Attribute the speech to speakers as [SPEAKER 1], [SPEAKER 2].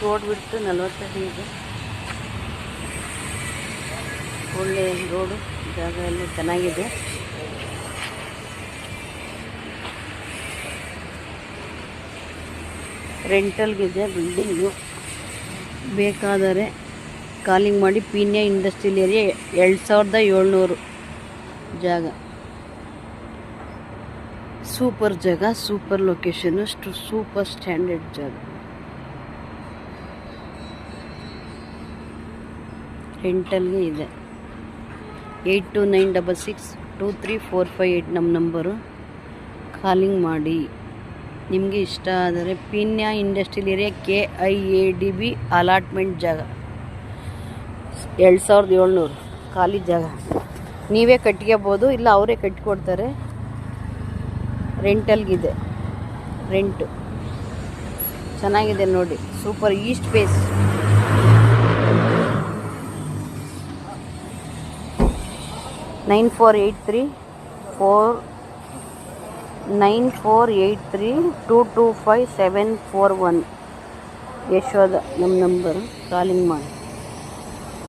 [SPEAKER 1] Road ಬಿಟ್ಟು 40 ಅಡಿ ಇದೆ. ಒಳ್ಳೆ ರೋಡು, ಜಾಗ ಎಲ್ಲ ಚೆನ್ನಾಗಿದೆ. ರೆಂಟಲ್ಗಿದೆ ಬಿಲ್ಡಿಂಗು. ಬೇಕಾದರೆ ಕಾಲಿಂಗ್ ಮಾಡಿ. ಪೀಣ್ಯ ಇಂಡಸ್ಟ್ರಿಯಲ್ ಏರಿಯಾ 2700 ಜಾಗ. ಸೂಪರ್ ಜಾಗ, ಸೂಪರ್ ಲೊಕೇಶನ್, ಸೂಪರ್ ಸ್ಟ್ಯಾಂಡರ್ಡ್ ಜಾಗ. ರೆಂಟಲ್ಗೆ ಇದೆ. 8296623458 ನಮ್ಮ ನಂಬರು. ಕಾಲಿಂಗ್ ಮಾಡಿ. ನಿಮಗೆ ಇಷ್ಟ ಆದರೆ Peenya industrial area KIADB allotment ಜಾಗ 2700 ಖಾಲಿ ಜಾಗ. ನೀವೇ ಕಟ್ಕೋಬೋದು, ಇಲ್ಲ ಅವರೇ ಕಟ್ಟಿಕೊಡ್ತಾರೆ. ರೆಂಟಲ್ಗಿದೆ. ರೆಂಟು ಚೆನ್ನಾಗಿದೆ ನೋಡಿ. ಸೂಪರ್. East face. $9483225741 ಯಶೋಧ ನಮ್ಮ ನಂಬರು. ಕಾಲಿಂಗ್ ಮಾಡಿ.